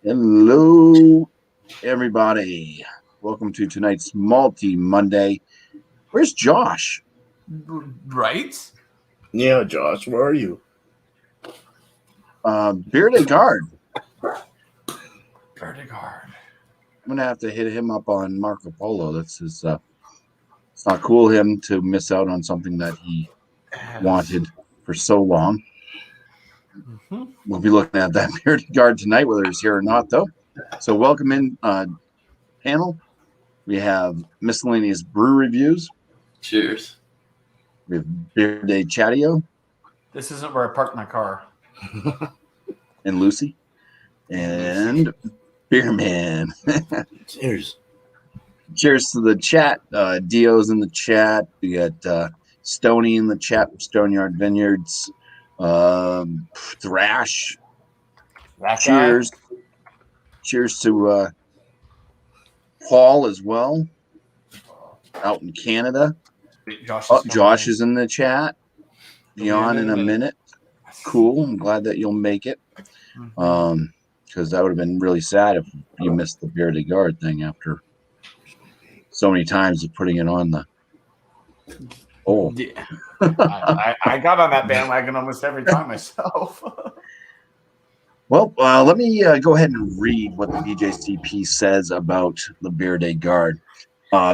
Hello, everybody. Welcome to tonight's Malty Monday. Where's Josh? Right? Yeah, Josh, where are you? Biere De Garde. Biere De Garde. I'm gonna have to hit him up on Marco Polo. That's his. It's not cool him to miss out on something that he wanted for so long. Mm-hmm. We'll be looking at that Biere De Garde tonight, whether he's here or not, though. So, welcome in, panel. We have miscellaneous brew reviews. Cheers. We have Biere De Chatio. This isn't where I parked my car. And Lucy. And Beer Man. Cheers. Cheers to the chat. Dio's in the chat. We got Stony in the chat from Stoneyard Vineyards. Thrash. That Cheers. guy? Cheers to Paul as well. Out in Canada. Josh is in the chat. Be on in a minute. Cool. I'm glad that you'll make it. Because that would have been really sad if you missed the Biere De Garde thing after so many times of putting it on the. Oh, yeah. I got on that bandwagon almost every time myself. Well, let me go ahead and read what the BJCP says about the Biere De Garde.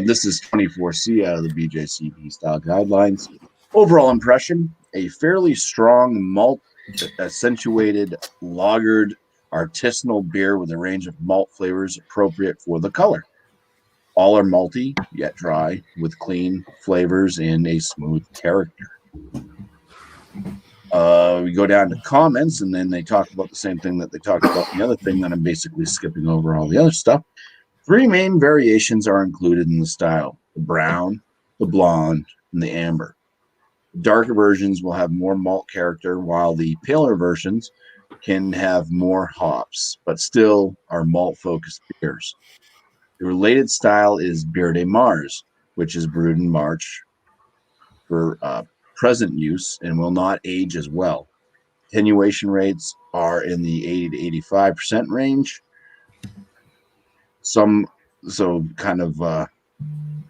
This is 24C out of the BJCP style guidelines. Overall impression: a fairly strong malt accentuated lagered artisanal beer with a range of malt flavors appropriate for the color. All are malty, yet dry, with clean flavors and a smooth character. We go down to comments, and then they talk about the same thing that they talked about the other thing, that I'm basically skipping over all the other stuff. 3 main variations are included in the style: the brown, the blonde, and the amber. Darker versions will have more malt character, while the paler versions can have more hops, but still are malt-focused beers. The related style is Biere de Mars, which is brewed in March for present use and will not age as well. Attenuation rates are in the 80 to 85% range. So kind of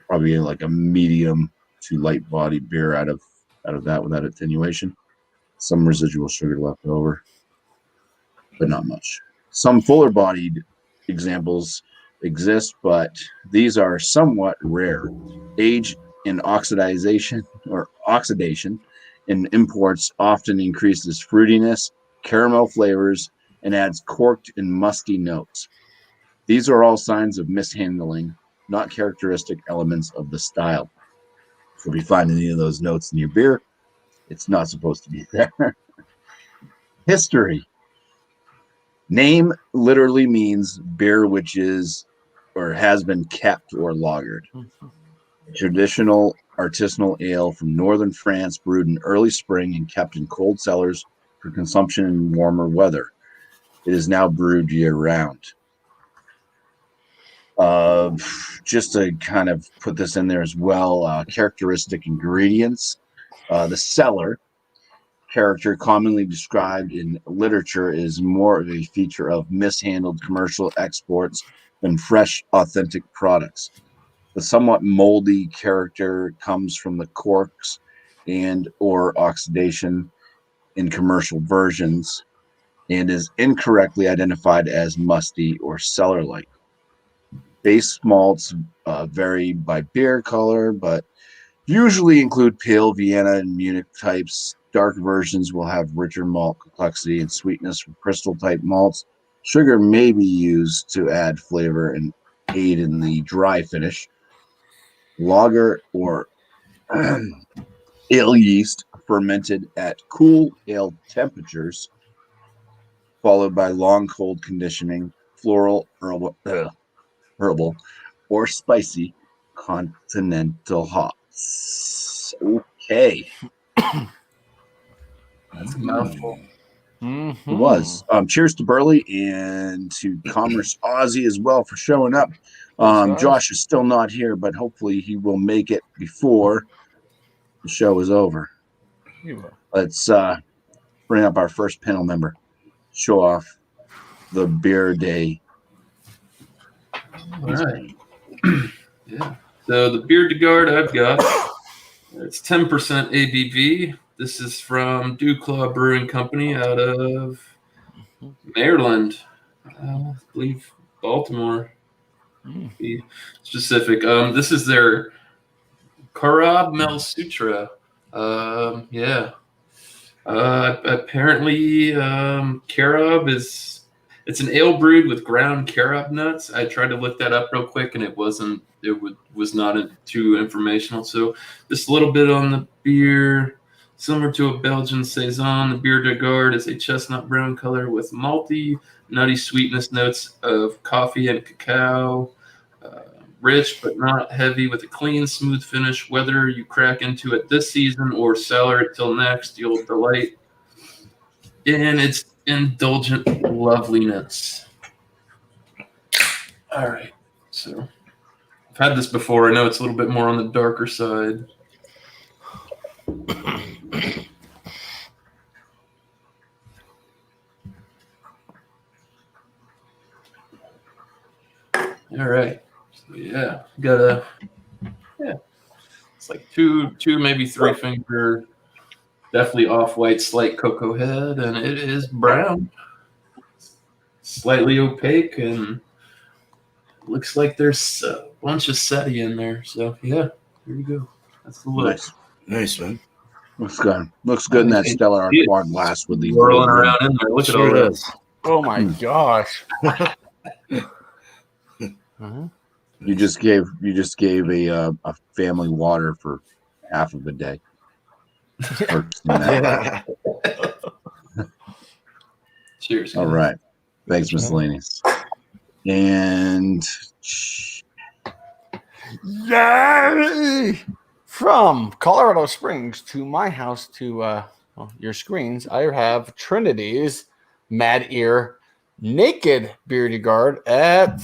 probably like a medium to light bodied beer out of that without attenuation. Some residual sugar left over, but not much. Some fuller bodied examples exist, but these are somewhat rare. Age in oxidation in imports often increases fruitiness, caramel flavors, and adds corked and musty notes. These are all signs of mishandling, not characteristic elements of the style. So if you find any of those notes in your beer, it's not supposed to be there. History. Name literally means beer which is or has been kept or lagered. Traditional artisanal ale from northern France, brewed in early spring and kept in cold cellars for consumption in warmer weather. It is now brewed year-round. Just to kind of put this in there as well, characteristic ingredients. The cellar character, commonly described in literature, is more of a feature of mishandled commercial exports than fresh, authentic products. The somewhat moldy character comes from the corks and or oxidation in commercial versions and is incorrectly identified as musty or cellar-like. Base malts vary by beer color, but usually include pale Vienna and Munich types. Dark versions will have richer malt complexity and sweetness from crystal-type malts. Sugar may be used to add flavor and aid in the dry finish. Lager or ale yeast fermented at cool ale temperatures, followed by long cold conditioning, floral, herbal, or spicy continental hops. Okay. That's a mouthful. It was. Cheers to Burley and to Commerce Aussie as well for showing up. Josh is still not here, but hopefully he will make it before the show is over. He will. Let's bring up our first panel member. Show off the Biere De. All right. Yeah. So the Biere De Garde I've got, it's 10% ABV. This is from Claw Brewing Company out of Maryland. I believe Baltimore. To be specific. This is their Karab Mel Sutra. Yeah. Apparently, carob it's an ale brewed with ground carob nuts. I tried to look that up real quick, and it was not too informational. So just a little bit on the beer, similar to a Belgian saison. The Biere De Garde is a chestnut brown color with malty, nutty sweetness notes of coffee and cacao. Rich but not heavy, with a clean, smooth finish. Whether you crack into it this season or cellar it till next, you'll delight in its indulgent loveliness. All right, so I've had this before. I know it's a little bit more on the darker side. All right. Yeah, it's like two, maybe three finger, definitely off-white, slight cocoa head, and it is brown, slightly opaque, and looks like there's a bunch of SETI in there. So yeah, here we go. That's the look. Nice, man. Looks good. Looks good in that Stellar Art bar glass with the Whirling around in there. Look at all that. does. Oh my gosh. You just gave a family water for half of a day. Yeah. Cheers. All right. Thanks, miscellaneous. And Yay! From Colorado Springs to my house to your screens, I have Trinity's Mad Ear Naked Biere De Garde at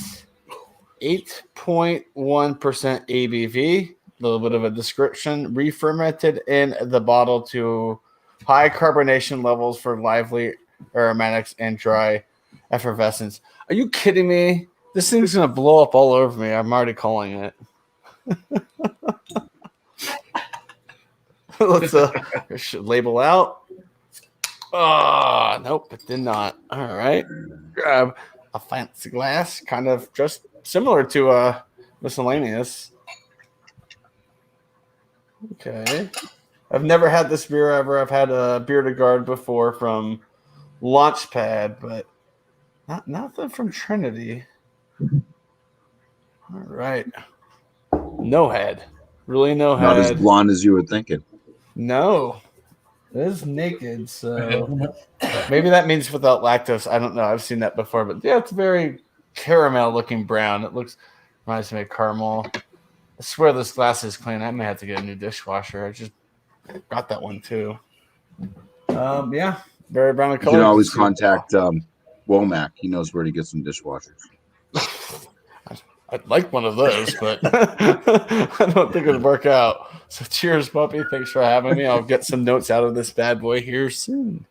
8.1% ABV. A little bit of a description. Re-fermented in the bottle to high carbonation levels for lively aromatics and dry effervescence. Are you kidding me? This thing's going to blow up all over me. I'm already calling it. Let's label out. Nope, it did not. All right. Grab a fancy glass, kind of just similar to miscellaneous. Okay. I've never had this beer ever. I've had a Biere De Garde before from Launchpad, but nothing from Trinity. All right. No head. Really no head. not as blonde as you were thinking. No. It is naked, so maybe that means without lactose. I don't know. I've seen that before, but yeah, it's very caramel looking brown. It reminds me of caramel. I swear this glass is clean. I may have to get a new dishwasher. I just got that one too. Yeah, very brown in You color. can always contact Womack. He knows where to get some dishwashers. I'd like one of those, but I don't think it'd work out. So cheers, Bumpy. Thanks for having me. I'll get some notes out of this bad boy here soon.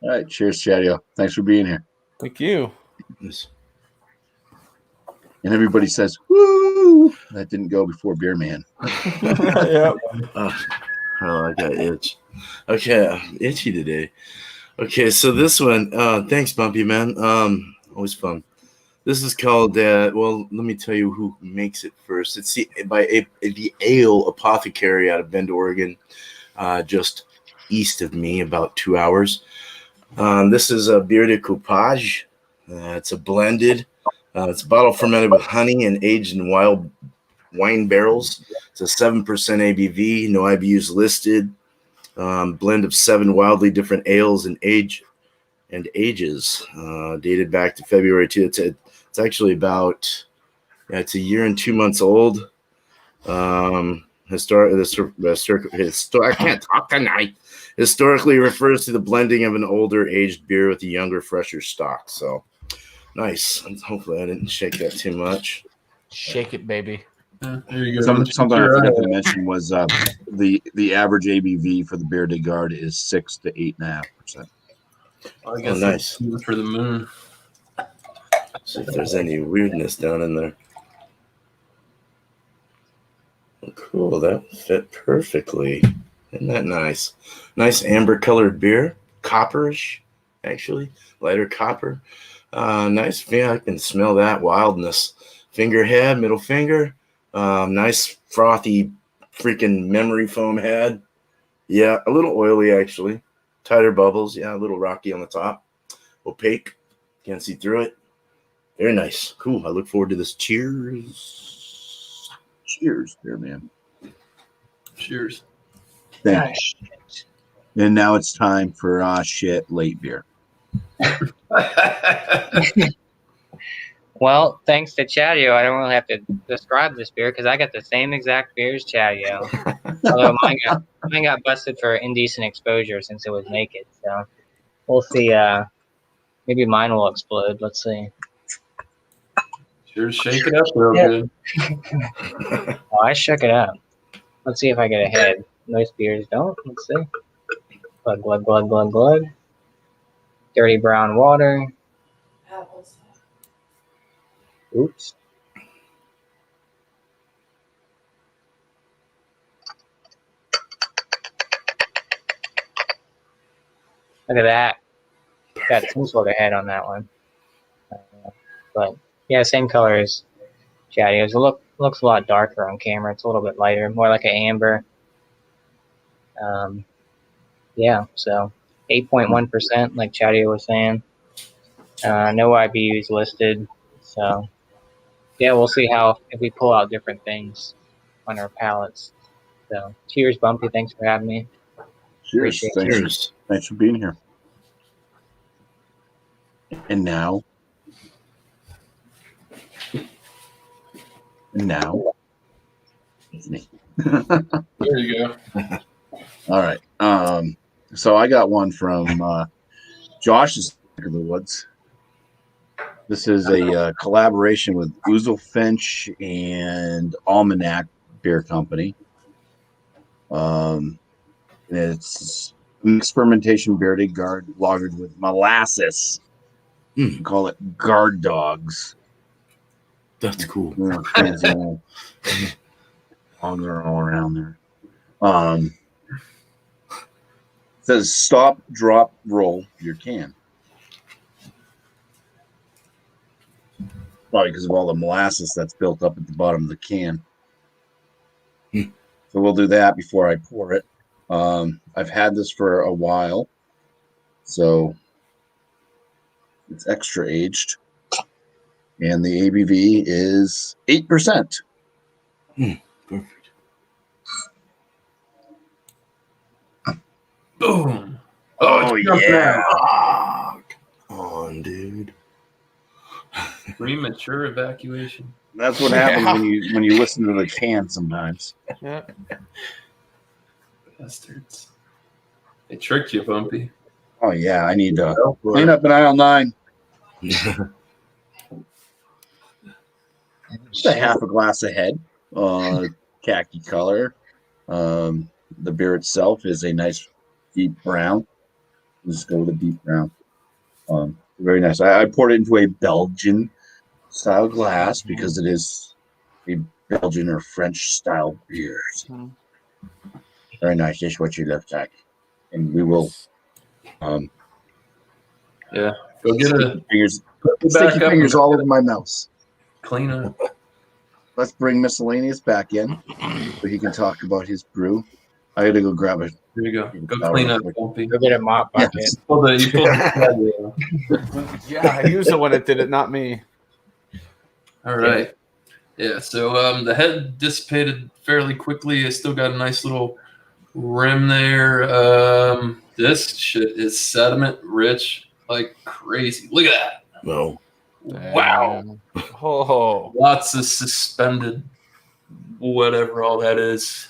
All right. Cheers, Chatio. Thanks for being here. Thank you. Yes. And everybody says, woo! That didn't go before Beer Man. Yep. Oh, I got itch. Okay, I'm itchy today. Okay, so this one, thanks, Bumpy, man. Always fun. This is called, well, let me tell you who makes it first. It's the Ale Apothecary out of Bend, Oregon, just east of me, about 2 hours. This is a Biere de Coupage. It's a blended. It's bottle fermented with honey and aged in wild wine barrels. It's a 7% ABV, no IBUs listed. Blend of 7 wildly different ales and ages, dated back to February 2. It's actually about, it's a year and 2 months old. I can't talk tonight. Historically refers to the blending of an older aged beer with a younger, fresher stock. So nice. Hopefully I didn't shake that too much. Shake it, baby. There you go. Something I forgot to mention was the average ABV for the Biere De Garde is 6 to 8.5%. I guess nice. for the moon. See if there's any weirdness down in there. Cool, that fit perfectly. Isn't that nice? Nice amber colored beer. Copperish, actually. Lighter copper. Nice. Yeah, I can smell that wildness. Finger head, middle finger. Nice frothy freaking memory foam head. Yeah, a little oily actually. Tighter bubbles. Yeah, a little rocky on the top. Opaque. Can't see through it. Very nice. Cool. I look forward to this. Cheers. Cheers, there, man. Cheers. Thanks. And now it's time for shit late beer. Well, thanks to Chatio, I don't really have to describe this beer because I got the same exact beer as Chatio. Although mine got busted for indecent exposure since it was naked. So we'll see. Maybe mine will explode. Let's see. Sure, shake it up real good. Oh, I shook it up. Let's see if I get ahead. Most beers don't. Let's see. Glug, glug, glug, glug, glug. Dirty brown water. Apples. Oops. Look at that. Got some sort of head on that one. But yeah, same color as Chatio's. It looks a lot darker on camera. It's a little bit lighter, more like an amber. Yeah, so 8.1%, like Chatio was saying. No IBUs listed. So yeah, we'll see if we pull out different things on our palettes. So cheers, BuMpY. Thanks for having me. Cheers. Appreciate Thanks, Cheers. thanks for being here. And now, it's me. There you go. All right. So I got one from Josh's neck of the woods. This is a collaboration with Ouzel Finch and Almanac Beer Company. It's mixed fermentation Biere De Garde lagered with molasses. Call it guard dogs. That's cool. Fancy all around there. It says stop, drop, roll your can. Probably because of all the molasses that's built up at the bottom of the can. So we'll do that before I pour it. I've had this for a while, so it's extra aged. And the ABV is 8%. Perfect. Boom. Oh, yeah. Come on, dude. Premature evacuation. That's what happens when you listen to the can sometimes. Yeah. Bastards. They tricked you, BuMpY. Oh, yeah. I need to clean up in aisle 9. Just a half a glass ahead. Khaki color. The beer itself is a nice deep brown. Let's go with a deep brown. Very nice. I poured it into a Belgian style glass because it is a Belgian or French style beer. Very nice. Just what you left like. And we will Yeah. Go get sticky fingers all over my mouse. Clean up. Let's bring Miscellaneous back in so he can talk about his brew. I gotta go grab it. Here you go. Go clean up, BuMpY. Go get a mop bucket. Yes. You pulled the Yeah, he was the one that did it, not me. All right. Yeah, so the head dissipated fairly quickly. It's still got a nice little rim there. This shit is sediment rich like crazy. Look at that. No. Wow. Oh. Lots of suspended whatever all that is.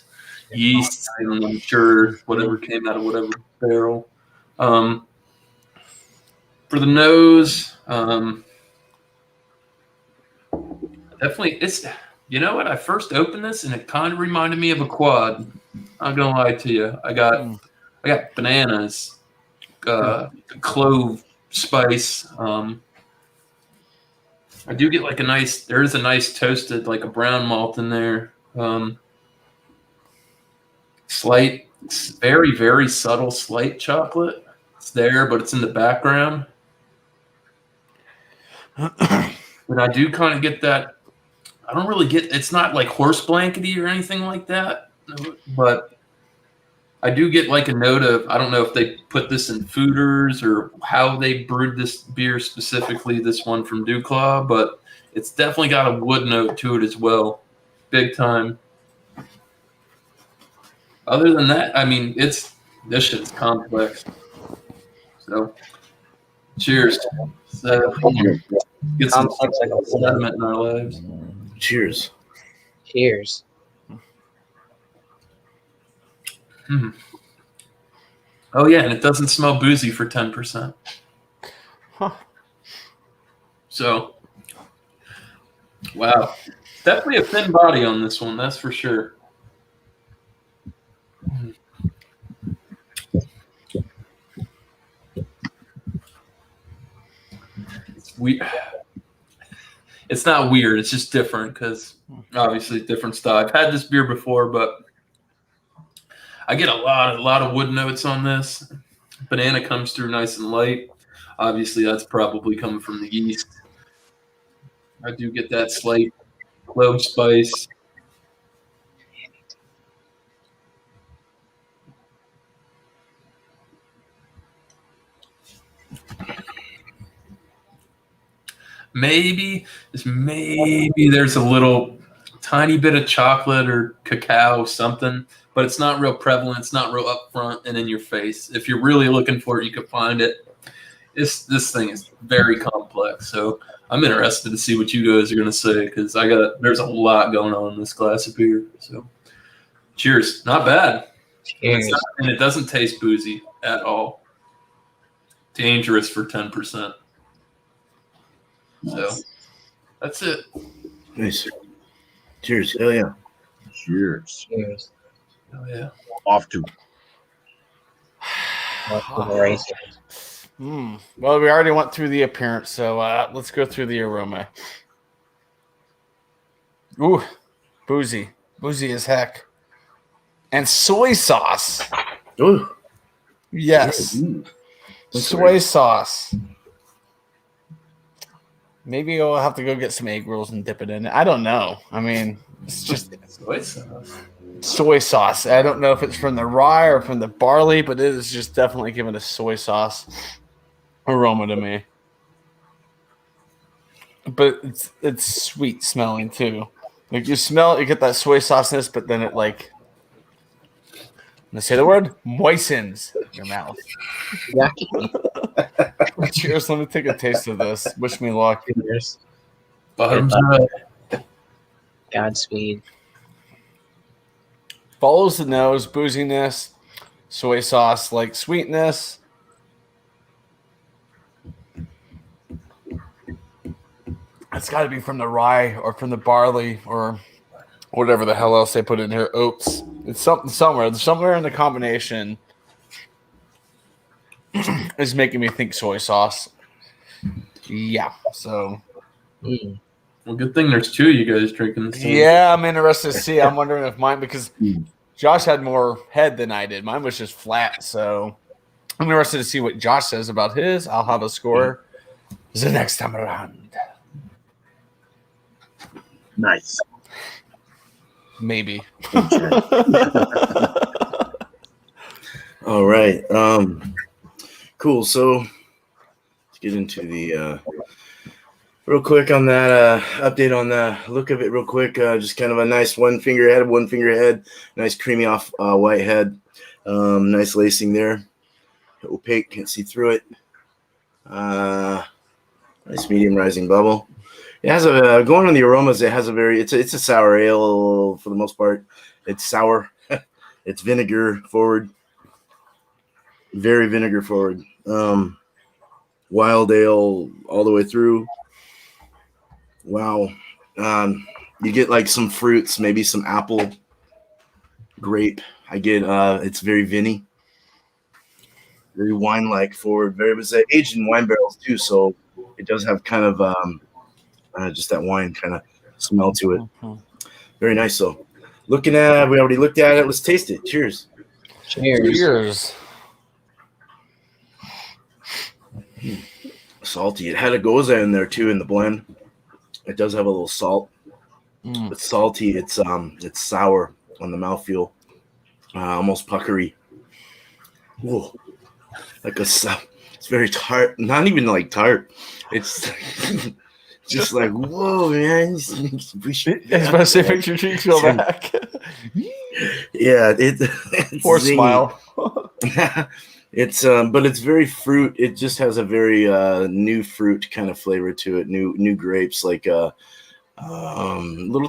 Yeast, I'm sure whatever came out of whatever barrel. For the nose, definitely it's you know what? I first opened this and it kind of reminded me of a quad. I'm not gonna lie to you. I got bananas, clove spice, I do get like there is a nice toasted, like a brown malt in there. Slight, very, very subtle, slight chocolate. It's there, but it's in the background. And I do kind of get that. I don't really get, it's not like horse blankety or anything like that, but I do get like a note of, I don't know if they put this in foeders or how they brewed this beer specifically, this one from Duclaw, but it's definitely got a wood note to it as well. Big time. Other than that, I mean, this shit's complex. So, cheers. So, get some Complex like a sediment in our lives. Cheers. Cheers. Oh yeah, and it doesn't smell boozy for 10%. Huh. So, wow, definitely a thin body on this one, that's for sure. It's not weird. It's just different because obviously different style. I've had this beer before, but I get a lot of wood notes on this. Banana comes through nice and light. Obviously, that's probably coming from the yeast. I do get that slight clove spice. Maybe there's a little tiny bit of chocolate or cacao, something, but it's not real prevalent. It's not real upfront and in your face. If you're really looking for it, you can find it. This thing is very complex, so I'm interested to see what you guys are gonna say because there's a lot going on in this glass of beer. So, cheers! Not bad, Cheers. and it doesn't taste boozy at all. Dangerous for 10%. So that's it. Nice. Cheers. Hell yeah. Cheers. Cheers. Oh yeah. Off to. Well, we already went through the appearance, so let's go through the aroma. Ooh, boozy as heck, and soy sauce. Ooh. Yes, soy sauce. Maybe I'll have to go get some egg rolls and dip it in. I don't know. I mean, it's just Soy sauce. soy sauce. I don't know if it's from the rye or from the barley, but it is just definitely giving a soy sauce aroma to me. But it's sweet smelling too. Like you smell it, you get that soy sauceness, but then it like, let's say the word, moistens your mouth. Cheers. Let me take a taste of this. Wish me luck. Cheers. Bottoms up. Godspeed. Follows the nose, booziness, soy sauce, like sweetness. It's got to be from the rye or from the barley or whatever the hell else they put in here. Oats. It's somewhere in the combination is making me think soy sauce. Yeah. So. Well, good thing there's two of you guys drinking this. Yeah, I'm interested to see. I'm wondering if mine, because Josh had more head than I did. Mine was just flat. So I'm interested to see what Josh says about his. I'll have a score the next time around. Nice. Maybe. All right. Cool. So let's get into the real quick on that update on the look of it real quick. Just kind of a nice one finger head, nice creamy off white head. Nice lacing there. Opaque, can't see through it. Nice medium rising bubble. It has a going on the aromas. It has a it's a sour ale for the most part. It's sour. It's vinegar forward. Very vinegar forward. Wild ale all the way through. Wow. You get like some fruits, maybe some apple, grape. I get it's very vinny. Very wine-like forward. Very, it was aged in wine barrels too, so it does have kind of Just that wine kind of smell to it. Mhm. Very nice, though. Looking at, we already looked at it. Let's taste it. Cheers. Cheers. Cheers. Salty. It had a goza in there too in the blend. It does have a little salt. Mm. It's salty. It's sour on the mouthfeel. Almost puckery. Whoa. Like it's very tart. Not even like tart. It's just like, whoa, man. Especially if your cheeks go back. Yeah, it's Or zingy. smile. It's but it's very fruit. It just has a very new fruit kind of flavor to it. New grapes, like little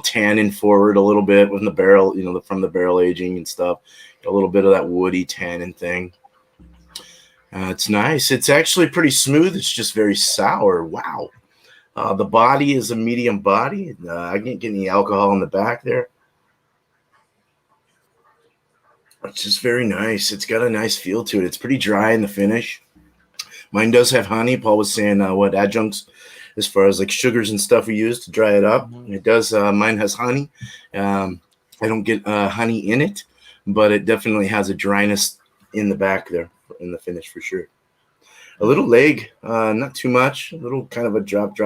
tannin forward a little bit when the barrel, from the barrel aging and stuff. A little bit of that woody tannin thing. It's nice. It's actually pretty smooth. It's just very sour. Wow. The body is a medium body. I didn't get any alcohol in the back there. It's just very nice. It's got a nice feel to it. It's pretty dry in the finish. Mine does have honey. Paul was saying what adjuncts as far as like sugars and stuff we use to dry it up. It does. Mine has honey. I don't get honey in it, but it definitely has a dryness in the back there in the finish for sure. A little leg, not too much. A little kind of a drop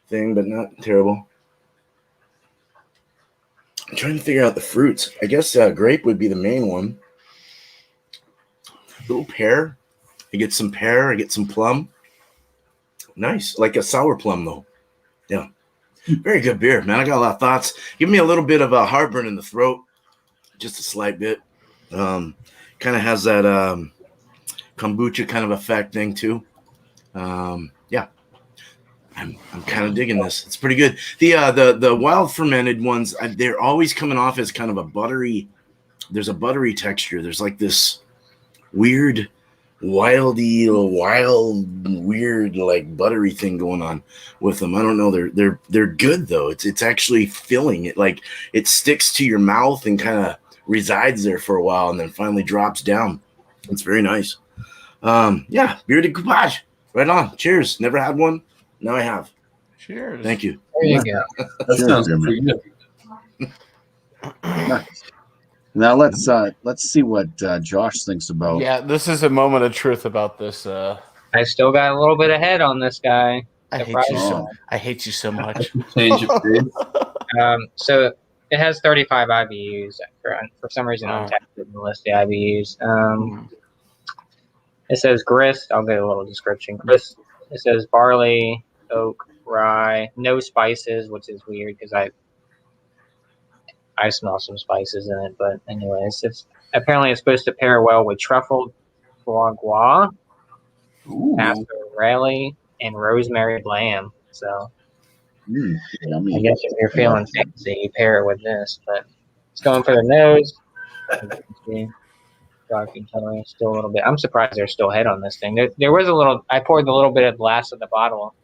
thing, but not terrible. I'm trying to figure out the fruits. I guess grape would be the main one. Little pear. I get some pear. I get some plum. Nice. Like a sour plum, though. Yeah. Very good beer, man. I got a lot of thoughts. Give me a little bit of a heartburn in the throat. Just a slight bit. Kind of has that kombucha kind of effect thing, too. Yeah. I'm kind of digging this. It's pretty good. The wild fermented ones, they're always coming off as kind of a buttery. There's a buttery texture. There's like this weird, wild, weird like buttery thing going on with them. I don't know. They're good though. It's actually filling. It sticks to your mouth and kind of resides there for a while and then finally drops down. It's very nice. Yeah, Biere De Garde. Right on. Cheers. Never had one. Now I have. Cheers. Thank you. There you go. That sounds pretty good. Nice. Now let's see what Josh thinks about. Yeah, this is a moment of truth about this. I still got a little bit ahead on this guy. I hate you Oh. so. I hate you so much. Change of pace. So it has 35 IBUs. For some reason, Oh. Untapped didn't list the IBUs. It says grist. I'll get a little description. Grist. It says barley, oak, rye, no spices, which is weird because I smell some spices in it. But anyways, apparently it's supposed to pair well with truffled foie gras, pastorale, and rosemary lamb. So Yummy. I guess if you're feeling fancy, you pair it with this. But it's going for the nose. Dark and coloring, still a little bit. I'm surprised there's still head on this thing. There was a little. I poured a little bit of the last of the bottle.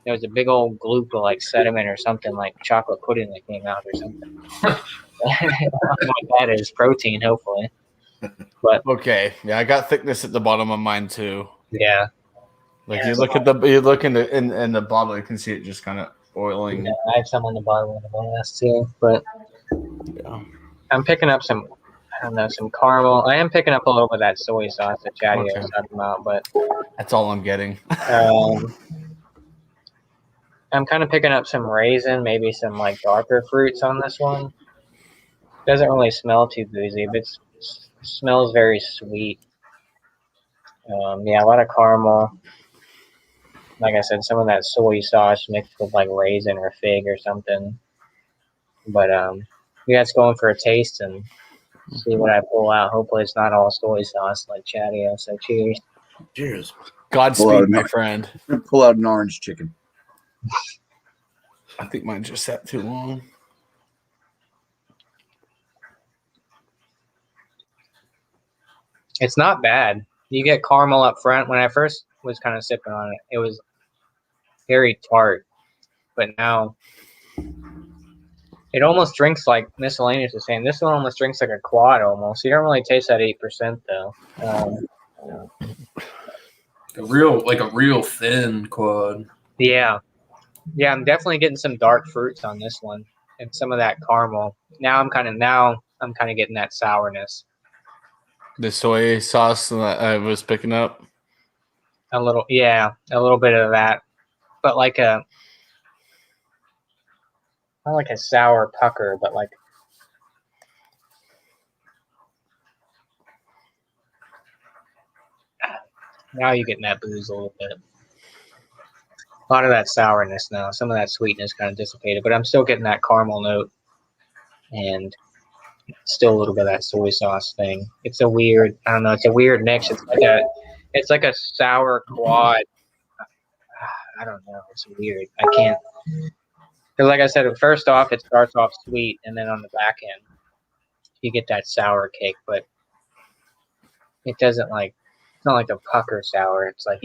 There was a big old gloop of like sediment or something, like chocolate pudding that came out or something. I don't know what that is. Protein, hopefully. But Okay, yeah, I got thickness at the bottom of mine too. yeah, Like Yeah, you look in the bottle, you can see it just kind of oiling. yeah, I have some on the bottom of the glass too. But Yeah. I'm picking up some. I don't know, some caramel. I am picking up a little bit of that soy sauce that Chatty Okay. was talking about, but That's all I'm getting. I'm kind of picking up some raisin, maybe some like darker fruits on this one. Doesn't really smell too boozy, but it smells very sweet. Yeah, a lot of caramel. Like I said, some of that soy sauce mixed with like raisin or fig or something. But yeah, it's going for a taste and see what I pull out. Hopefully, it's not all soy sauce like Chatty. So cheers. Cheers. Godspeed, my friend. Pull out an orange chicken. I think mine just sat too long. It's not bad. You get caramel up front. When I first was kind of sipping on it, it was very tart. But now it almost drinks like Miscellaneous was saying. This one almost drinks like a quad almost. You don't really taste that 8% though. A real thin quad. Yeah. Yeah, I'm definitely getting some dark fruits on this one and some of that caramel. Now I'm kind of getting that sourness. The soy sauce that I was picking up. A little bit of that. But like not like a sour pucker, but like now you're getting that booze a little bit. A lot of that sourness now. Some of that sweetness kind of dissipated, but I'm still getting that caramel note and still a little bit of that soy sauce thing. It's a weird, I don't know, it's a weird mix. It's like a sour quad. I don't know. It's weird. I can't. Because like I said, first off, it starts off sweet, and then on the back end, you get that sour kick, but it doesn't it's not like a pucker sour. It's like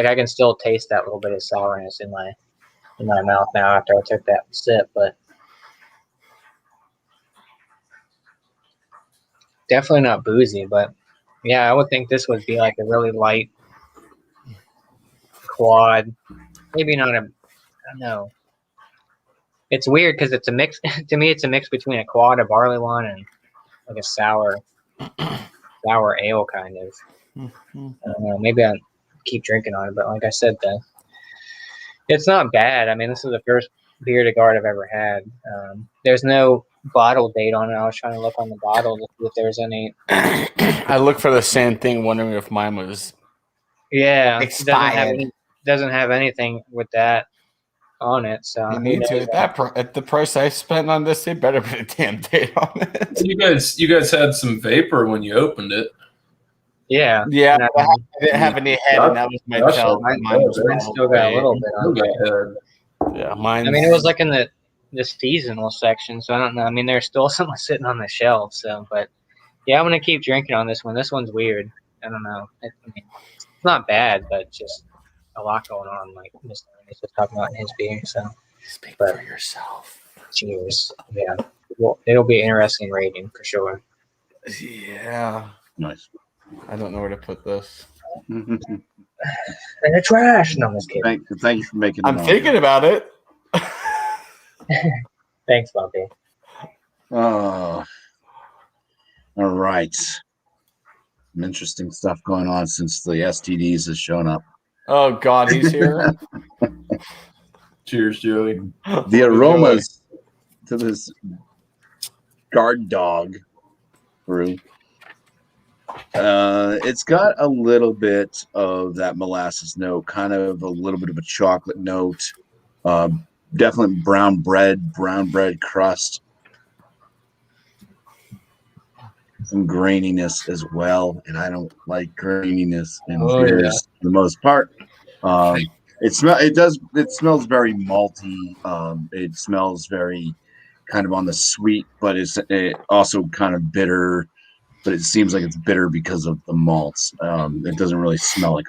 I can still taste that little bit of sourness in my mouth now after I took that sip, but definitely not boozy. But yeah, I would think this would be like a really light quad. Maybe not I don't know. It's weird because it's a mix. To me, it's a mix between a quad, a barley wine, and like a sour ale kind of. I don't know. Maybe I keep drinking on it, but like I said, it's not bad. I mean, this is the first Biere De Garde I've ever had. There's no bottle date on it. I was trying to look on the bottle to see if there's any. I looked for the same thing, wondering if mine was expired. Doesn't have anything with that on it. So you need to at the price I spent on this, they better put a damn date on it. You guys had some vapor when you opened it. Yeah. I didn't have any head, and that was my tell. Mine still got a little bit on it. Yeah, mine. I mean, it was like in the seasonal section, so I don't know. I mean, there's still some sitting on the shelf. So, but yeah, I'm gonna keep drinking on this one. This one's weird. I don't know. It's not bad, but just a lot going on. Like Mr. was just talking about in his beer. So, speak for yourself. Cheers. Yeah, it'll be an interesting rating for sure. Yeah. Nice. I don't know where to put this. In the trash. No, I'm just kidding. Thank you for making it. I'm thinking about it. Thanks, Bumpy. All right. Some interesting stuff going on since the STDs has shown up. Oh God, he's here. Cheers, Joey. The aromas to this guard dog brew. It's got a little bit of that molasses note, kind of a little bit of a chocolate note. Definitely brown bread crust. Some graininess as well, and I don't like graininess in beers for the most part. It smells very malty. It smells very kind of on the sweet, but it's also kind of bitter. But it seems like it's bitter because of the malts. It doesn't really smell like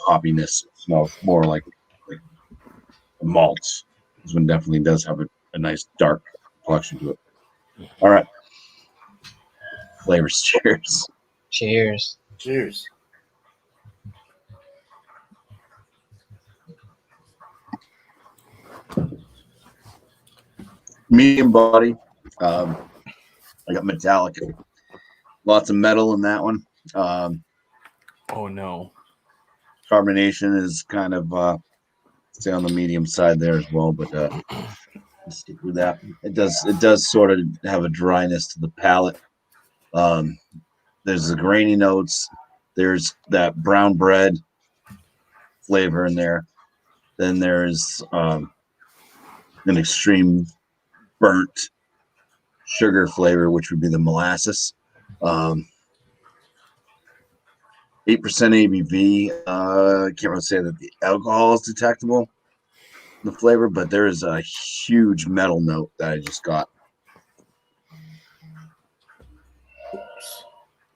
hoppiness. It smells more like malts. This one definitely does have a nice dark complexion to it. All right. Flavors. Cheers. Cheers. Cheers. Medium body. I got metallic. Lots of metal in that one. Oh no. Carbonation is kind of stay on the medium side there as well, but let's stick with that. It does sort of have a dryness to the palate. There's the grainy notes. There's that brown bread flavor in there. Then there's an extreme burnt sugar flavor, which would be the molasses. 8% ABV. I can't really say that the alcohol is detectable, the flavor, but there is a huge metal note that I just got.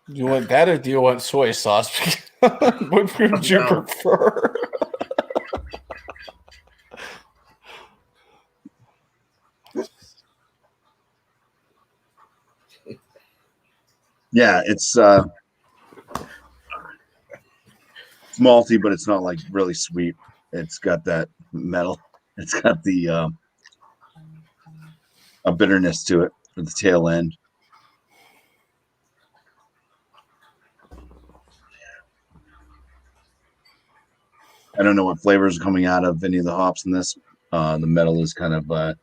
Do you want that or do you want soy sauce? What would you prefer? Yeah, it's malty, but it's not like really sweet. It's got that metal. It's got the a bitterness to it for the tail end. I don't know what flavors are coming out of any of the hops in this. The metal is kind of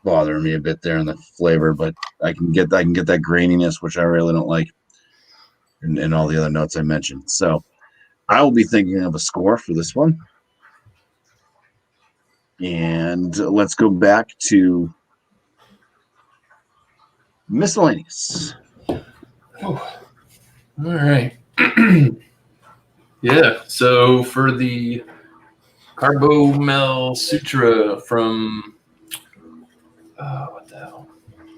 bothering me a bit there in the flavor, but I can get that graininess, which I really don't like, and all the other notes I mentioned. So I will be thinking of a score for this one. And let's go back to miscellaneous. Oh. All right. Yeah. So for the Carbomel Sutra from what the hell?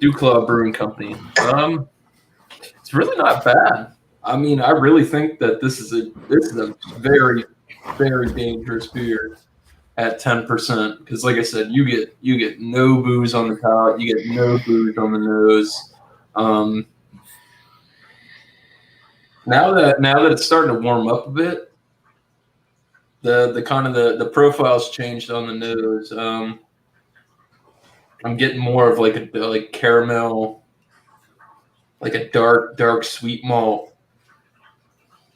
Duclaw Brewing Company. It's really not bad. I mean, I really think that this is a very, very dangerous beer at 10%. Because like I said, you get no booze on the palate, you get no booze on the nose. Now that it's starting to warm up a bit, the kind of the profile's changed on the nose. I'm getting more of like caramel, like a dark sweet malt.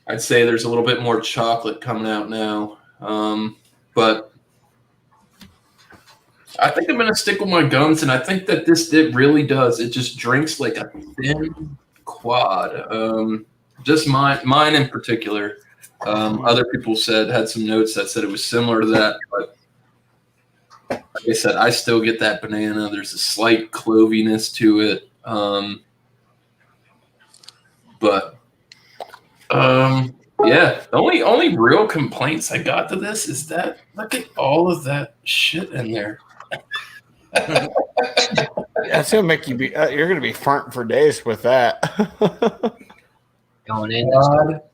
I'd say there's a little bit more chocolate coming out now, but I think I'm gonna stick with my guns, and I think that it really does. It just drinks like a thin quad. Just mine in particular. Other people had some notes that said it was similar to that, but like I said, I still get that banana. There's a slight cloviness to it, but yeah. The only real complaints I got to this is that look at all of that shit in there. That's gonna make you be. You're gonna be farting for days with that. Going in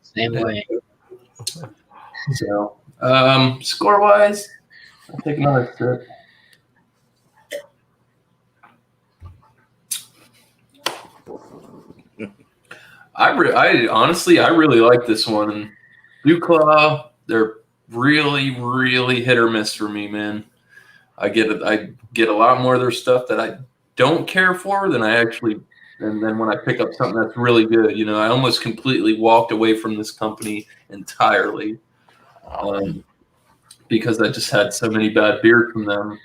same way. So, score wise, I'll take another sip. I honestly really like this one. Duclaw, they're really, really hit or miss for me, man. I get a lot more of their stuff that I don't care for than I actually. And then when I pick up something that's really good, I almost completely walked away from this company entirely because I just had so many bad beers from them.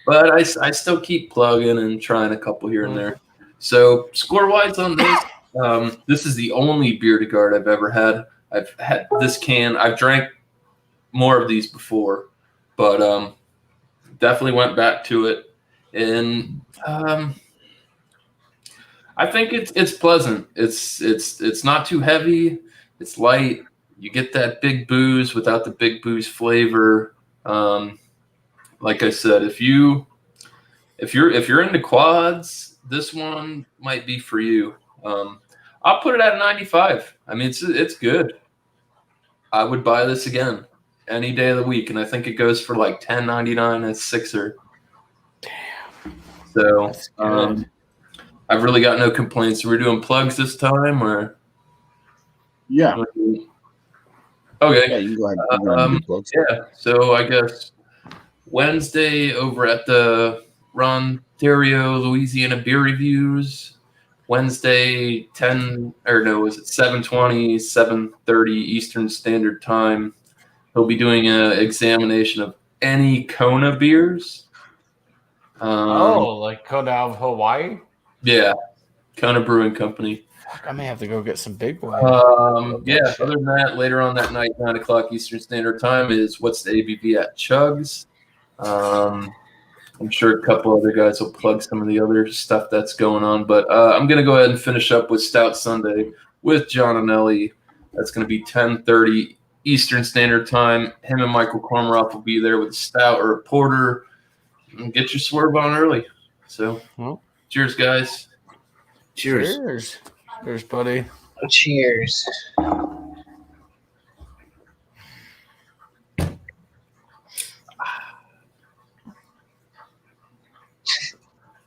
But I still keep plugging and trying a couple here and there. So score-wise on this, this is the only Biere De Garde I've ever had. I've had this can. I've drank more of these before, but definitely went back to it. And I think it's pleasant. It's not too heavy. It's light. You get that big booze without the big booze flavor. Like I said, if you're into quads, this one might be for you. I'll put it at a 95. I mean, it's good. I would buy this again any day of the week, and I think it goes for like $10.99 at Sixer. Damn. So I've really got no complaints. We're doing plugs this time, or yeah. Okay. Yeah, you go ahead and do plugs. Yeah. So I guess Wednesday over at the Ontario, Louisiana Beer Reviews. Wednesday, 7:20, 7:30 Eastern Standard Time. He'll be doing an examination of any Kona beers. Like Kona of Hawaii? Yeah, Kona Brewing Company. I may have to go get some big ones. Yeah, other than that, later on that night, 9 o'clock Eastern Standard Time is what's the ABV at Chugs. I'm sure a couple other guys will plug some of the other stuff that's going on. But I'm going to go ahead and finish up with Stout Sunday with John and Ellie. That's going to be 10:30 Eastern Standard Time. Him and Michael Kormaroff will be there with a stout or a porter. And get your swerve on early. So, cheers, guys. Cheers. Cheers, buddy. Cheers.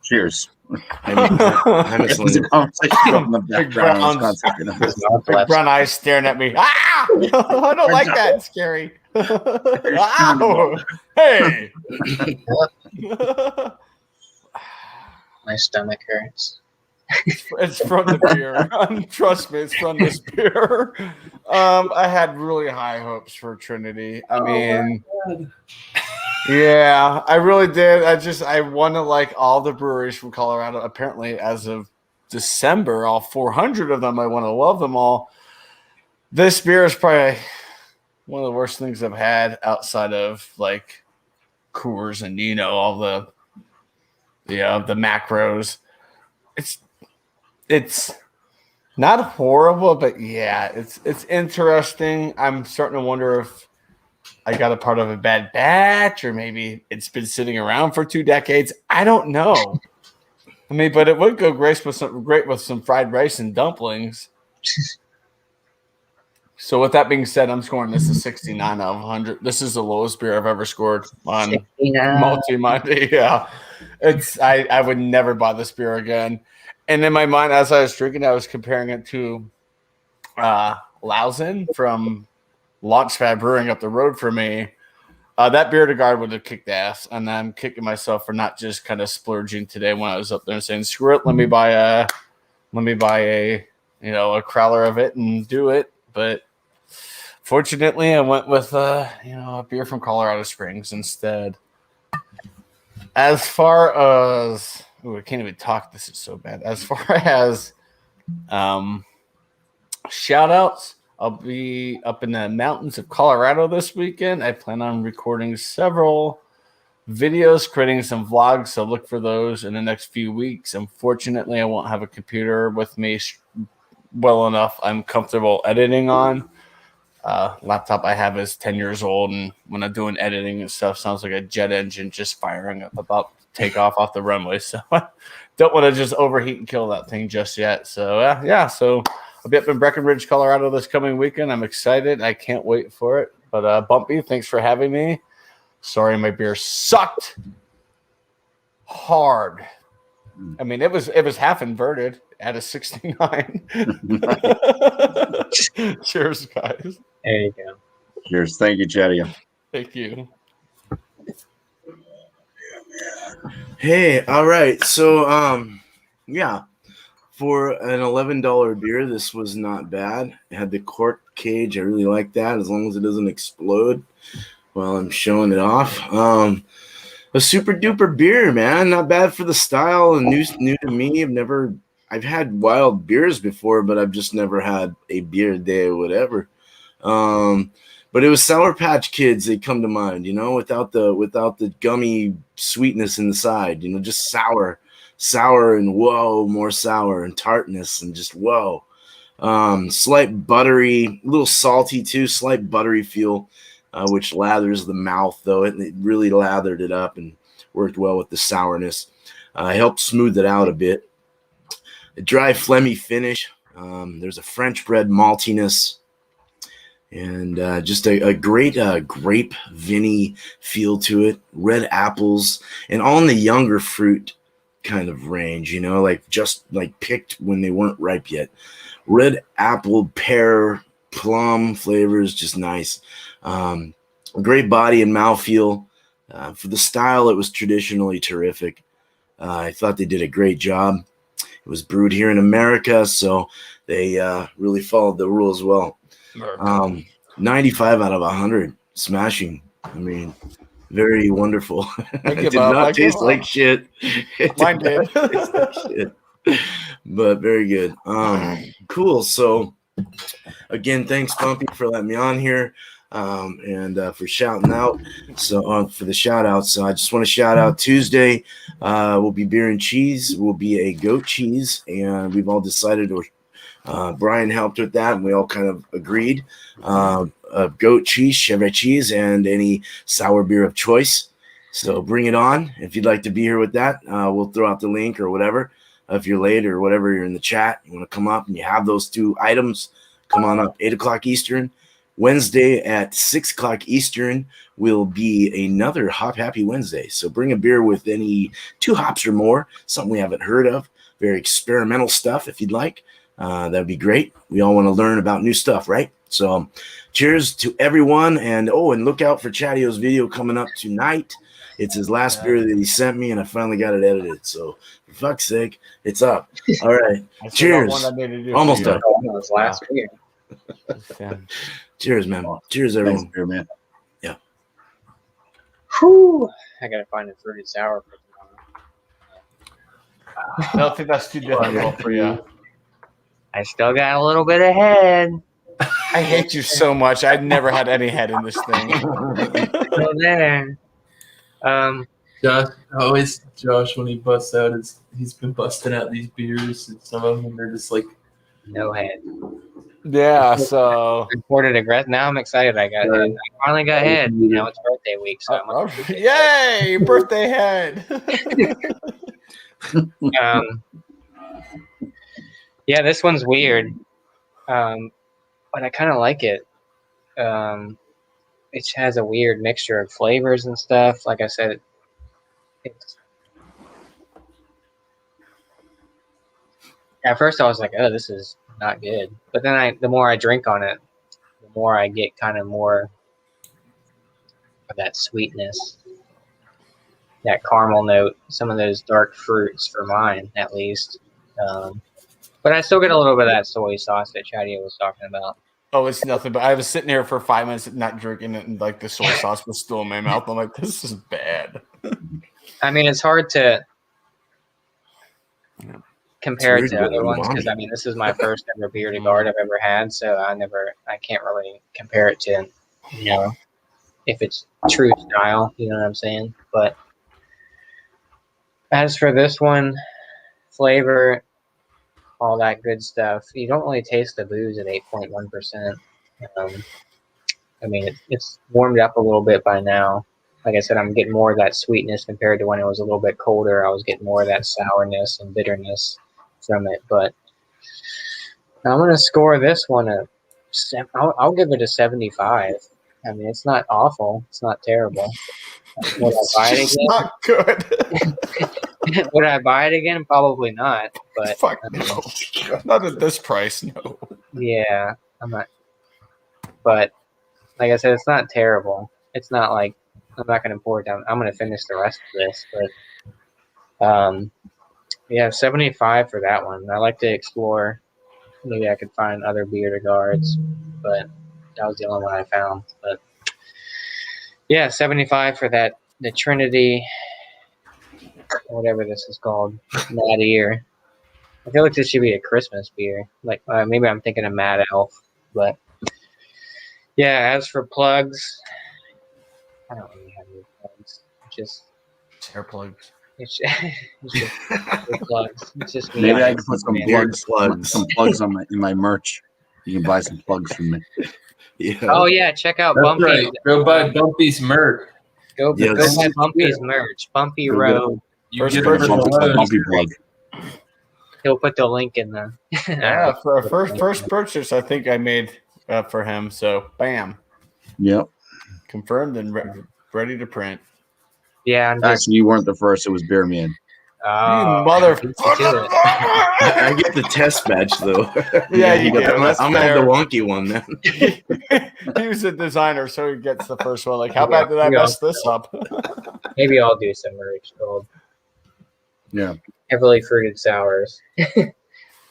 Cheers. It's There's a conversation in the background. Big brown eyes staring at me. Ah! I don't like that. It's scary. Ow! Hey! My stomach hurts. It's from the beer. Trust me, it's from this beer. I had really high hopes for Trinity. I mean, yeah, I really did. I want to like all the breweries from Colorado. Apparently, as of December, all 400 of them, I want to love them all. This beer is probably one of the worst things I've had outside of like Coors and all the macros. It's not horrible, but yeah, it's interesting. I'm starting to wonder if I got a part of a bad batch, or maybe it's been sitting around for 2 decades. I don't know. I mean, but it would go great with some fried rice and dumplings. So with that being said, I'm scoring this a 69 out of 100. This is the lowest beer I've ever scored on 69. Monday. Yeah, I would never buy this beer again. And in my mind, as I was drinking, I was comparing it to Lausen from Launchpad Brewing up the road for me. That Biere De Garde would have kicked ass, and I'm kicking myself for not just kind of splurging today when I was up there and saying, "Screw it, let me buy a a crowler of it and do it." But fortunately, I went with a beer from Colorado Springs instead. As far as I can't even talk. This is so bad. As far as shout outs, I'll be up in the mountains of Colorado this weekend. I plan on recording several videos, creating some vlogs, so look for those in the next few weeks. Unfortunately, I won't have a computer with me well enough I'm comfortable editing on. Laptop I have is 10 years old, and when I'm doing editing and stuff, sounds like a jet engine just firing up about to take off the runway. So I don't want to just overheat and kill that thing just yet. So so I'll be up in Breckenridge, Colorado this coming weekend. I'm excited. I can't wait for it. But BuMpY, thanks for having me. Sorry, my beer sucked hard. I mean, it was half inverted at a 69. Cheers, guys. There you go. Cheers. Thank you, Chatty. Thank you. Hey, all right. So, for an $11 beer, this was not bad. It had the cork cage. I really like that, as long as it doesn't explode while I'm showing it off. A super duper beer, man. Not bad for the style and new to me. I've had wild beers before, but I've just never had a Biere De or whatever. But it was Sour Patch Kids. They come to mind, without the gummy sweetness inside, just sour and whoa, more sour and tartness and just whoa. Slight buttery, a little salty too, slight buttery feel, which lathers the mouth though. It really lathered it up and worked well with the sourness. Helped smooth it out a bit. A dry, phlegmy finish. There's a French bread maltiness. And just a great grape vinny feel to it. Red apples and all in the younger fruit kind of range, just picked when they weren't ripe yet. Red apple, pear, plum flavors, just nice. Great body and mouthfeel. For the style, it was traditionally terrific. I thought they did a great job. It was brewed here in America, so they really followed the rules well. 95 out of 100, smashing. I mean, very wonderful. It did not taste like shit. Mine did. Taste like shit. But very good. Cool. So again, thanks BuMpY for letting me on here, and for shouting out. So for the shout outs, I just want to shout out Tuesday. We'll be beer and cheese. We'll be a goat cheese, and we've all decided, or Brian helped with that, and we all kind of agreed. Goat cheese, chèvre cheese, and any sour beer of choice. So bring it on. If you'd like to be here with that, we'll throw out the link or whatever. If you're late or whatever, you're in the chat, you want to come up and you have those 2 items, come on up. 8 o'clock Eastern. Wednesday at 6 o'clock Eastern will be another Hop Happy Wednesday. So bring a beer with any 2 hops or more, something we haven't heard of, very experimental stuff if you'd like. That'd be great. We all want to learn about new stuff, right? So cheers to everyone. And look out for Chatio's video coming up tonight. It's his last beer that he sent me, and I finally got it edited. So for fuck's sake, it's up. All right. Cheers. Almost done. That was last year. Cheers, man. Cheers, everyone. Thanks, beer man. Whew. I gotta find a fruited sour for tomorrow. I don't think that's too difficult for you. I still got a little bit of head. I hate you so much. I've never had any head in this thing. Still there. Josh, when he busts out, he's been busting out these beers, and some of them are just like No head. Yeah, so Reported aggressive. Now I'm excited. I finally got head. Now it's birthday week, so I'm yay, birthday head. Yeah, this one's weird, but I kind of like it. It has a weird mixture of flavors and stuff. Like I said, at first I was like, "Oh, this is not good," but then the more I drink on it, the more I get kind of more of that sweetness, that caramel note, some of those dark fruits for mine, at least. But I still get a little bit of that soy sauce that Chatio was talking about. Oh, it's nothing. But I was sitting here for 5 minutes not drinking it, and like the soy sauce was still in my mouth. I'm like, this is bad. I mean, it's hard to compare it to other ones because I mean, this is my first ever Biere De Garde I've ever had, so I can't really compare it to, if it's true style. You know what I'm saying? But as for this one, flavor, all that good stuff, you don't really taste the booze at 8.1%. I mean, it's warmed up a little bit by now. Like I said, I'm getting more of that sweetness compared to when it was a little bit colder. I was getting more of that sourness and bitterness from it. But I'm going to score this one I'll give it a 75. I mean, it's not awful. It's not terrible. Would I buy it again? Not good. Would I buy it again? Probably not. But fuck no. Not at this price, no. Yeah, I'm not. But like I said, it's not terrible. It's not like I'm not going to pour it down. I'm going to finish the rest of this, but yeah, 75 for that one. I like to explore. Maybe I could find other Biere De Gardes, but that was the only one I found. But yeah, 75 for that. The Trinity, whatever this is called, Mad Ear. I feel like this should be a Christmas beer. Like maybe I'm thinking of Mad Elf, but yeah. As for plugs, I don't really have any plugs. Just hair plugs. It's just plugs. It's just me. Maybe I can put some plugs in my merch. You can buy some plugs from me. Yeah. Oh yeah, check out That's BuMpY. right. Go buy BuMpY's merch. Go buy BuMpY's merch. BuMpY Road. You First get purchase, it for the low. BuMpY plug. He'll put the link in the. Yeah, for our first purchase, I think I made for him. So, bam, Yep. confirmed and ready to print. Yeah, I'm just. Actually, you weren't the first. It was Beer Man. You motherfucker! I get the test badge though. Yeah, you do. That's I'm fair. the wonky one, man. He was a designer, so he gets the first one. Like, how bad did I mess this up? Maybe I'll do some merch called Yeah. heavily fruited sours.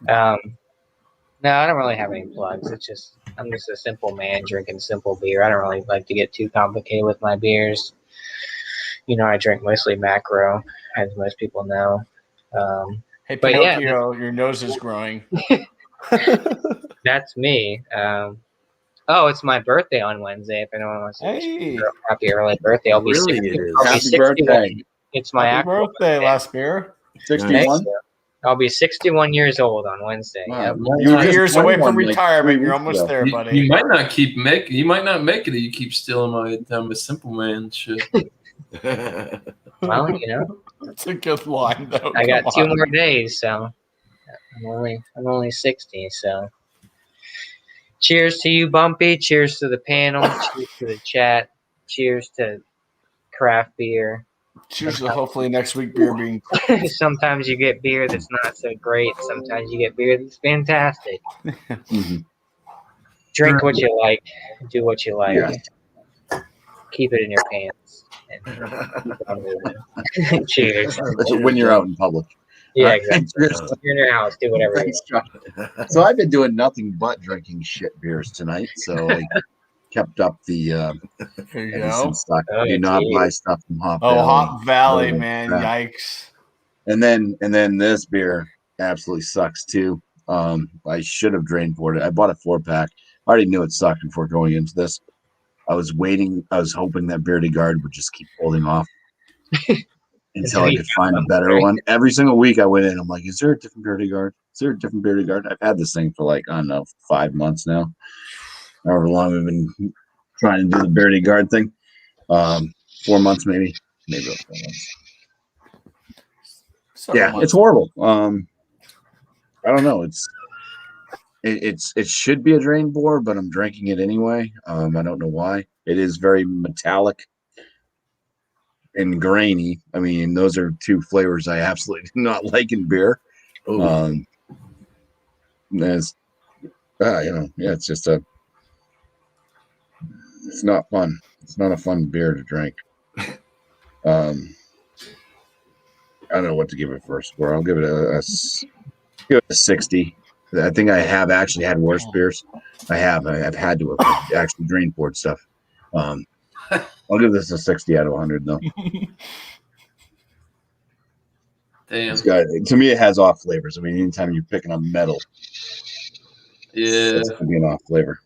No, I don't really have any plugs. It's just I'm just a simple man drinking simple beer. I don't really like to get too complicated with my beers. I drink mostly macro, as most people know. Hey, But yeah. Pinocchio, your nose is growing. That's me. It's my birthday on Wednesday. If anyone wants to wish me a happy early birthday, I'll be Really 60. it is. I'll be Happy 61. birthday. It's my Happy actual birthday, last beer. 61? I'll be 61 years old on Wednesday. Wow. Yep. You're just years away 21, from like, retirement. 3 You're weeks almost ago. there, You buddy. might not make it if you keep stealing my I'm a simple man shit. Well, That's a good line, though. I got Come 2 on. more days, so I'm only 60. So, cheers to you, BuMpY. Cheers to the panel. Cheers to the chat. Cheers to craft beer. Cheers to hopefully next week beer being. Sometimes you get beer that's not so great. Sometimes you get beer that's fantastic. Mhm. Drink what you like. Do what you like. Yeah. Keep it in your pants. And keep on moving. Cheers. When you're out in public. Yeah, All right, exactly. cheers. You're in your house. Do whatever you Thanks, want. Josh. So I've been doing nothing but drinking shit beers tonight. So I kept up the There you go. Edison stock. Oh, Do not geez. buy stuff from Hop Oh, Valley. Hop Valley, Oh, man. crap. Yikes. And then this beer absolutely sucks too. I should have drained poured it. I bought a 4-pack. I already knew it sucked before going into this. I was waiting. I was hoping that Biere De Garde would just keep holding off until I could find a better one. Every single week I went in, I'm like, is there a different Biere De Garde? Is there a different Biere De Garde? I've had this thing for like, I don't know, 5 months now. However long we've been trying to do the Biere De Garde thing. 4 months maybe. Maybe 4 months. Yeah, it's horrible. I don't know. It should be a drain bore, but I'm drinking it anyway. I don't know why. It is very metallic and grainy. I mean, those are two flavors I absolutely do not like in beer. There's, it's just it's not fun. It's not a fun beer to drink. I don't know what to give it for a score. I'll give it a 60. I think I have actually had worse beers. I've had to have actually drain poured stuff. I'll give this a 60 out of 100 though. Damn. This guy, to me, it has off flavors. I mean, anytime you're picking up metal, Yeah. it's gonna be an off flavor.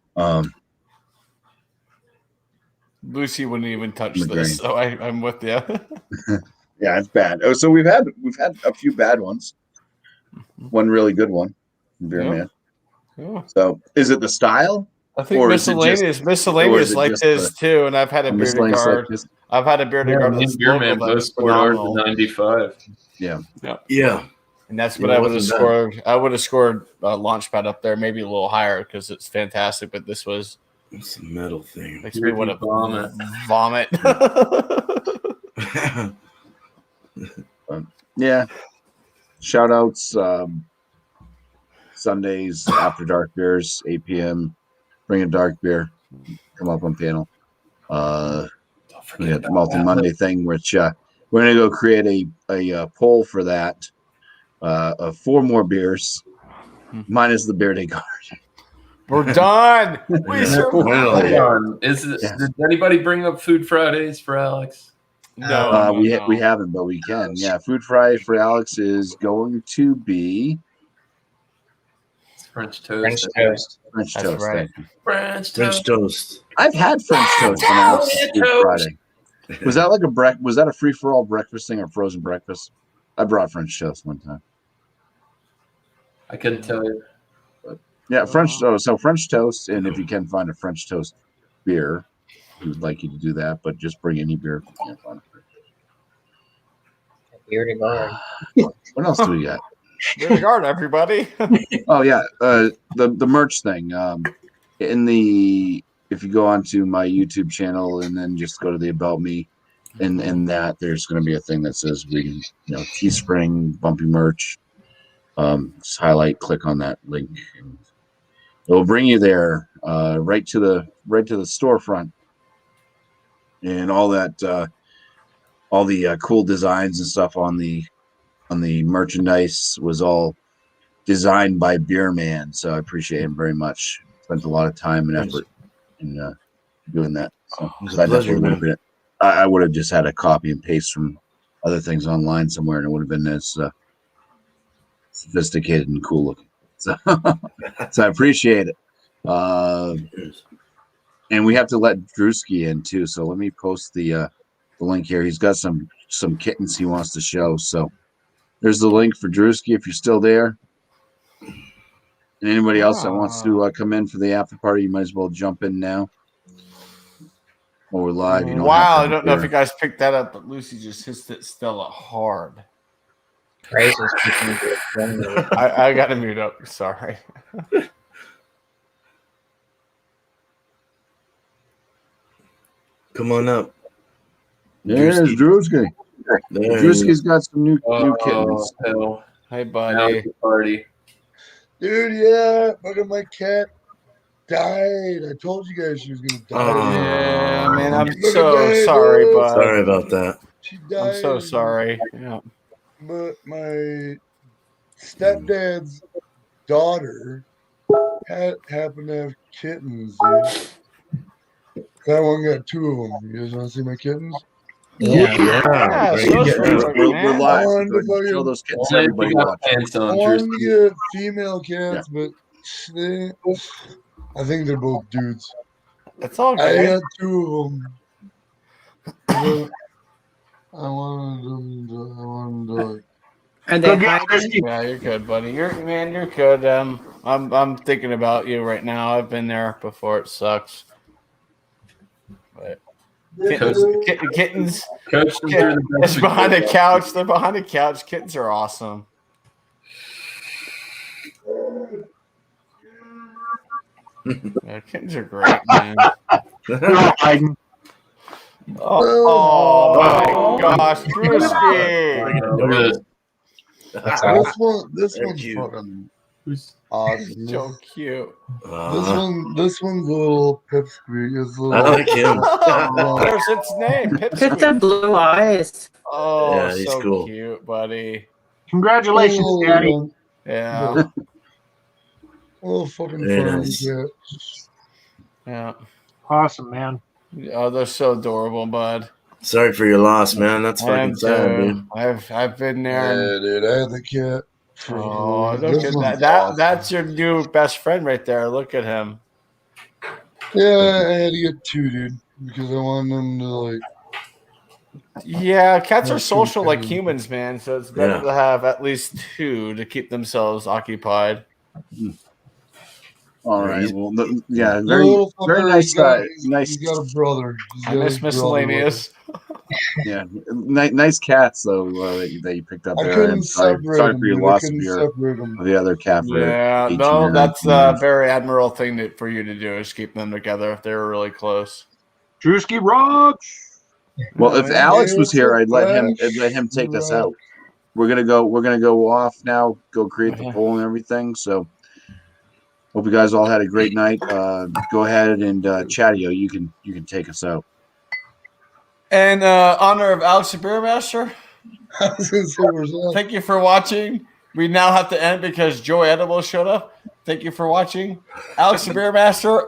Lucy wouldn't even touch I'm this, so I'm with you. Yeah, it's bad. Oh, so we've had a few bad ones. One really good one, Beer Yeah. Man. Yeah. So, is it the style? I think Or is it just- miscellaneous like just this too, and I've had a Biere De Miscellaneous like Garde. this? I've had a Biere De Yeah, Garde me and that's Beer local Man that both was scored ours phenomenal. at 95. Yeah. Yeah. And that's Yeah, what it I would have wasn't bad. scored. I would have scored Launchpad up there, maybe a little higher because it's fantastic. But this was It's a metal thing. makes me want to Vomit. vomit. Yeah. Shout outs. Sundays after dark beers, 8 p.m. Bring a dark beer. Come up on panel. We got the Multi Monday thing, which we're gonna go create a poll for that. Of 4 more beers, minus the Biere De Garde. We're done. We Yeah. survived. Yeah. Hold on. Did anybody bring up Food Fridays for Alex? No, We haven't, but we can. Yeah, Food Friday for Alex is going to be It's French toast. French toast. French That's toast. right. Thank you. French French toast. toast. I've had French toast on Alex's French Food toast. Friday. Was that like was that a free for all breakfast thing or frozen breakfast? I brought French toast one time. I couldn't tell you. Yeah, French toast. So French toast, and if you can find a French toast beer, we would like you to do that. But just bring any beer if you can't find it. Biere De Garde. What else do we got? Biere De Garde, everybody. Oh yeah, the merch thing. If you go onto my YouTube channel and then just go to the About Me, and that there's going to be a thing that says Teespring Bumpy merch. Just click on that link. And it will bring you there, right to the storefront, and all that, all the cool designs and stuff on the merchandise was all designed by Beer Man. So I appreciate him very much. Spent a lot of time and effort in doing that. So It's a I pleasure, definitely would have been. I would have just had a copy and paste from other things online somewhere, and it would have been as sophisticated and cool looking. So, so I appreciate it. And we have to let Drewski in too. So let me post the link here. He's got some kittens he wants to show. So there's the link for Drewski if you're still there. And anybody else that wants to come in for the after party, you might as well jump in now. While we're live. You don't Wow, I have to don't know if you guys picked that up, but Lucy just hits it Stella hard. Praises. I got to mute up. Sorry. Come on up. There's Drewski. There Drewski's got some new kittens. Hell. Hey, Now buddy. it's a party. Dude, yeah. Look at my cat. died. I told you guys she was gonna die. Oh. Yeah, man, I'm Look at so that, sorry, look. bud. Sorry about that. She died. I'm so sorry. Yeah. But my stepdad's daughter happened to have kittens, dude. That one got 2 of them. You guys want to see my kittens? Yeah. Yeah, great. show us Yeah. real quick, We're man. live. I wanted Go to ahead and show fucking- those kittens. Only if Everybody you got watch. pants I on, wanted Drewski. to get female cats, but they, I think they're both dudes. It's all I good. got 2 of them. But I wanted them to Are they hiding? Yeah, you're good, buddy. You're good. I'm thinking about you right now. I've been there before. It sucks. But kittens, Coach them through the it's best we behind could. the couch. They're behind the couch. Kittens are awesome. Yeah, kittens are great, man. Oh my gosh, Drewski. Look at this. That's all. This They're one's cute. fucking Who's- awesome. So cute. This one's a little pipsqueak. It's a I little, like him. There's its name, Look at the Pipsqueak. blue eyes. Oh, Yeah, he's so cool. cute, buddy. Congratulations, little, Daddy. Yeah, little fucking Very fun nice. cat. yeah. Awesome, man. Oh, they're so adorable, bud. Sorry for your loss, man. That's I fucking am sad, too. dude. I've been there. Yeah, dude, I had the cat. for- Oh, look this at one's that. awesome. That's your new best friend right there. Look at him. Yeah, I had to get 2, dude, because I wanted them to like. Yeah, cats are That's social like okay. humans, man. So it's better Yeah. to have at least 2 to keep themselves occupied. All right. He's- Well, yeah, The very, little very fucker, nice. he's got, Nice. He's got a brother. He's I got miss his brother miscellaneous. Yeah, nice cats though that you picked up with him. I there. couldn't And sorry separate them. for your dude. I loss of couldn't your separate them. the other cat for Yeah, 18 no, or that's 19 a years. very admirable thing for you to do is keep them together if they were really close. Drewski rocks. Well, if Man, Alex hey, was what's here, up, I'd let Flash? him take us Right. out. We're gonna go off now. Go create the Okay. poll and everything. So, hope you guys all had a great night. Go ahead and Chatio, you can take us out. In honor of Alex the Beer Master, I was gonna say, where's that? thank you for watching. We now have to end because Joey Edible showed up. Thank you for watching. Alex the Beer Master